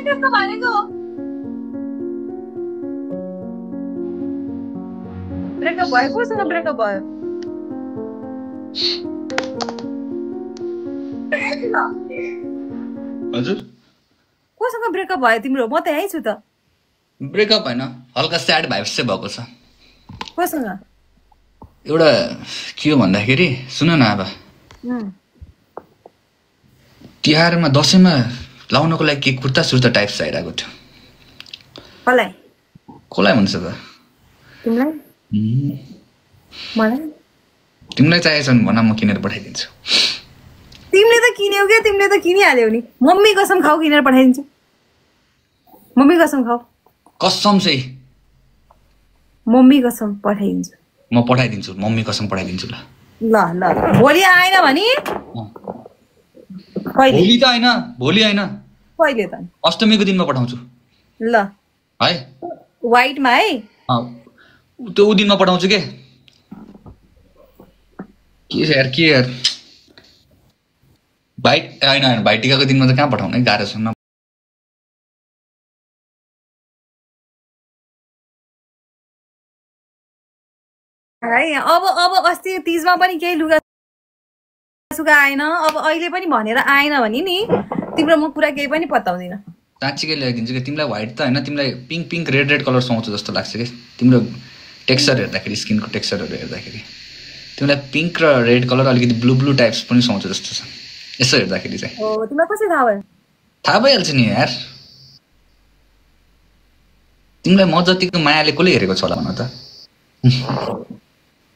त्यस्तो भनेको ब्रेकअप भयो कोसँग ब्रेकअप भयो हजुर कोसँग ब्रेकअप भयो तिम्रो म त यही छु त ब्रेकअप हैन हल्का स्याड भाइब्स चाहिँ भएको छ कोसँग एउटा के हो भन्दाखेरि सुन न अब तिहारमा दसैँमा लाउनको लागि के कुर्ता सुर्ता टाइप चाहिरहेको थियो कसलाई कसलाई भन्छ त तिमीलाई मलाई तिमीलाई चाहिएछ भने भन म किनेर पठाइदिन्छु तिमीले त किन्यौ के तिमीले त किनिहाल्यौ नि मम्मी कसम खाऊ किनेर पठाइदिन्छु मम्मी कसम खाऊ कसम चाहिँ मम्मी कसम पठाइदिन्छु म पठाइदिन्छु मम्मी कसम पठाइदिन्छु ल ल ल भोलि आएन भने कहिले भोलि त हैन भोलि हैन कहिले त अष्टमीको दिनमा पठाउँछु ल है व्हाइटमा है त्यो उ दिनमा पठाउँछु के यार के यार भाइटिकाको दिनमा त कहाँ पठाउने गाह्रो छ न अब अस्ति तीजमा पनि केही लुगा सुगा आएन अब अहिले पनि भनेर आएन भने नि तिम्रो म कुरा केही पनि पत्ताउँदिन साँच्चीकै ल्याइदिन्छु कि तिमीलाई व्हाइट त हैन तिमीलाई pink pink red red colour सुहाउँछ जस्तो लाग्छ कि तिम्रो टेक्सचर हेर्दाखेरि स्किनको टेक्सचरहरू हेर्दाखेरि तिमीलाई पिङ्क र रेड कलर अलिकति ब्लू ब्लू टाइप्स पनि सुहाउँछ जस्तो छ यसो हेर्दाखेरि चाहिँ तिमीलाई कसरी थाहा भयो थाहा भइहाल्छ नि यार तिमीलाई म जतिको मायाले कसले हेरेको छ होला भन त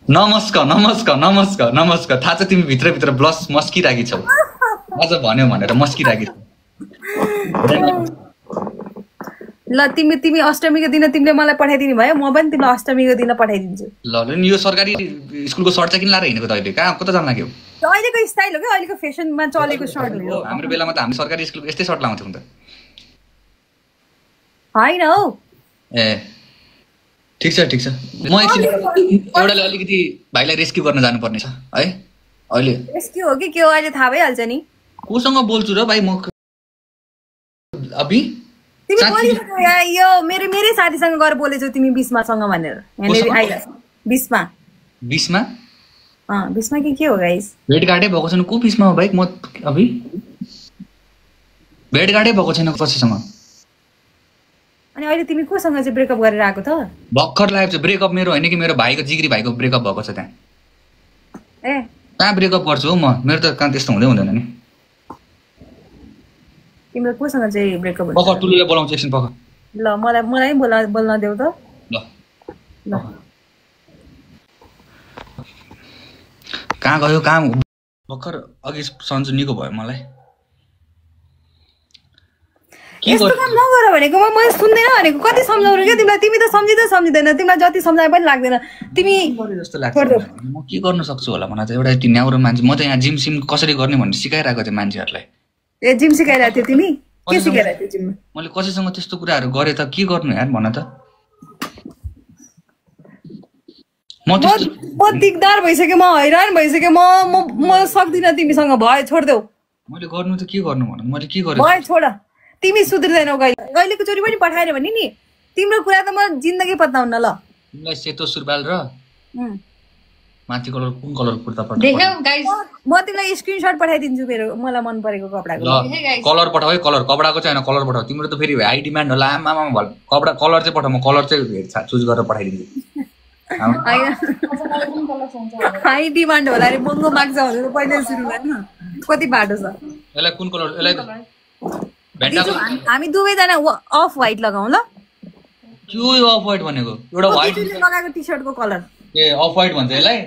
नमस्कार नमस्कार नमस्कार नमस्कार थाहा छ तिमी भित्रभित्र ब्लस मस्किराकी छौ अझ भन्यो भनेर मस्किराकी छौ ल तिमी अष्टमीको दिन तिमीले मलाई पठाइदिनु भयो म पनि तिमीलाई अष्टमीको दिन पठाइदिन्छु ल यो सरकारी स्कुलको सर्ट चाहिँ किन लाएर हिँडेको त अहिले कहाँ कता जान लाग्यो अहिलेको स्टाइल हो क्या अहिलेको फेसनमा चलेको सर्ट हो हाम्रो बेलामा त हामी सरकारी स्कुलको यस्तै सर्ट लाउँथ्यौँ त होइन हौ ए ठिक छ म एकछिन एउटाले अलिकति भाइलाई रेस्क्यु गर्न जानुपर्ने छ है अहिले रेस्क्यु हो कि के हो अहिले थाहा भइहाल्छ नि कोसँग बोल्छु र भाइ म अभी तिमी बोलिरहेको यो मेरै साथीसँग गएर बोलेछौ तिमी 20मासँग भनेर यहाँनिर आइलास् 20मा 20मा के हो गाइस भेटघाटै भएको छैन को 20मा हो भाइ म अभी भेटघाटै भएको छैन कसैसँग अनि अहिले तिमी कोसँग चाहिँ ब्रेकअप गरेर आएको त भर्खर लागेको छ ब्रेकअप मेरो होइन कि मेरो भाइको जिग्री भाइको ब्रेकअप भएको छ त्यहाँ ए कहाँ ब्रेकअप गर्छु हो म मेरो त कहाँ त्यस्तो हुँदैन नि तिम्रो कोसँग चाहिँ ब्रेकअप हुन्छ पख टुलुले बोलाउँछु एकछिन पख ल मलाई बोल्न देऊ त ल कहाँ गयो कहाँ भर्खर अघि सन्चो निको भयो मलाई यस्तो काम नगर भनेको म सुन्दैन भनेको कति सम्झाउनु क्या तिमीलाई तिमी त सम्झिँदैन तिमीलाई जति सम्झाए पनि लाग्दैन तिमी जस्तो लाग्छ म के गर्न सक्छु होला मलाई त एउटा न्याउरो मान्छे म त यहाँ जिम सिम कसरी गर्ने भनेर सिकाइरहेको थिएँ मान्छेहरूलाई ए जिम सिकाइरहेको थियो तिमी के सिकाइरहेको थियो जिममा मैले कसैसँग त्यस्तो कुराहरू गरेँ त के गर्नु यार भन त म दिगदार भइसक्यो म हैरान भइसक्यो म सक्दिनँ तिमीसँग भयो छोड्देऊ मैले गर्नु त के गर्नु भन मैले के गरेँ भयो छोड तिमी सुध्रिँदैनौ गहिलेको चोरी पनि पठाएर भने नि तिम्रो कुरा त म जिन्दगी पत्ताउन्न ल तिमीलाई सेतो सुरुवाल र माथि कलर कुन कलर कुर्ता म तिमीलाई स्क्रिनशट पठाइदिन्छु मेरो मलाई मन परेको कपडाको कलर पठाऊ है कलर कपडाको चाहिँ होइन कलर पठाऊ तिम्रो त फेरि हाई डिमान्ड होला आमा कपडा कलर चाहिँ पठाऊ म कलर चाहिँ चुज गरेर पठाइदिन्छु हाई डिमान्ड होला अरे महँगो माग्छ भनेर पहिले सुरु गर्न कति बाटो छ यसलाई कुन कलर यसलाई हामी दुवैजना अफ व्हाइट लगाऊ ल के अफ व्हाइट भनेको एउटा व्हाइट लगाएको टी सर्टको कलर ए अफ व्हाइट भन्छ यसलाई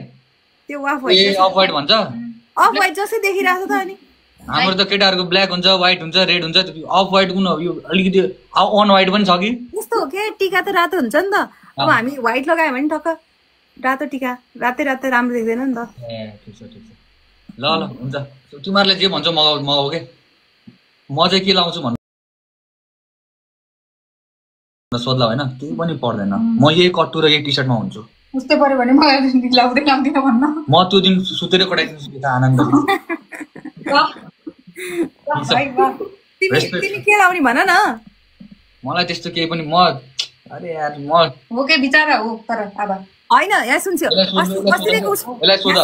त्यो of white A of white भन्छ अफ व्हाइट जस्तै देखिरहेको छ त अनि हाम्रो त केटाहरूको ब्ल्याक हुन्छ व्हाइट हुन्छ रेड हुन्छ अफ व्हाइट कुन हो यो अलिकति अन व्हाइट पनि छ कि त्यस्तो हो के टीका त रातो हुन्छ नि त अब हामी व्हाइट लगायो भने टक्क रातो टीका रातै राम्रो देख्दैन नि त ए ठीक छ ल हुन्छ तिमीहरूले जे भन्छौ मगाऊ के म चाहिँ के लाउँछु भन्नु सोध्ला होइन केही पनि पर्दैन म यही कट्टु र यही टी सर्टमा हुन्छु उस्तै पर्यो भने मलाई लाउँदिन भन्न म त्यो दिन सुतेरै कटाइदिन्छु त आनन्द तिमी के लाउने भन न मलाई त्यस्तो केही पनि म अरे यार म हो के बिचारा हो तर अब होइन यहाँ सुन्छु यसलाई सोध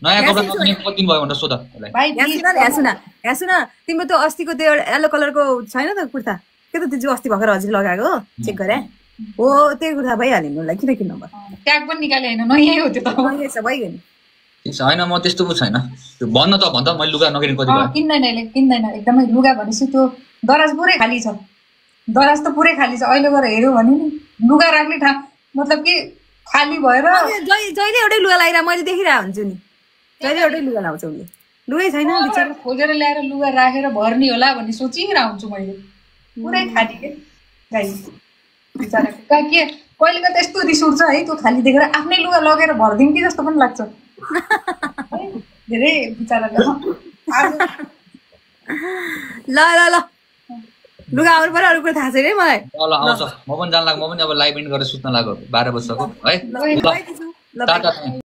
नयाँ कपडा नकिने कति दिन भयो भनेर सोध यसलाई भाइ यहाँ सुन तिम्रो त्यो अस्तिको त्यो येलो कलरको छैन त कुर्ता के त त्यो जो अस्ति भर्खर हजुर लगाएको चेक गरे हो त्यही कुर्ता भइहाल्यो नि उसलाई किन किन्नु भयो ट्याग पनि निकाले होइन नयाँ हो त्यो त भइगयो नि ठिक छ होइन म त्यस्तो पो छैन त्यो भन्न त भन्छ मैले लुगा नकिने कति भयो किन्दैन अहिले किन्दैन एकदमै लुगा भनेपछि त्यो दराज पुरै खाली छ दराज त पुरै खाली छ अहिले गएर हेऱ्यो भने नि लुगा राख्ने ठाउँ मतलब कि खाली भएर जहिले एउटै लुगा लगाइरहेको मैले देखिरहेको हुन्छु नि जहिले एउटै लुगा लाउँछ उसले लुगै छैन बिचारा खोजेर ल्याएर लुगा राखेर भर्नी होला भन्ने सोचिरहेको हुन्छु मैले पुरै खाली के गाई बिचारा के कहिलेका त यस्तो रिस उठ्छ है त्यो खाली देखेर आफ्नै लुगा लगेर भरिदिउँ कि जस्तो पनि लाग्छ धेरै बिचारा ल ल ल लुगा आउनु पर्यो अरू कुरा थाहा छैन है मलाई ल आउँछ म पनि जान लाग्यो म पनि अब लाइभ एन्ड गरेर सुत्न लाग्यो 12 बजीसम्म है ल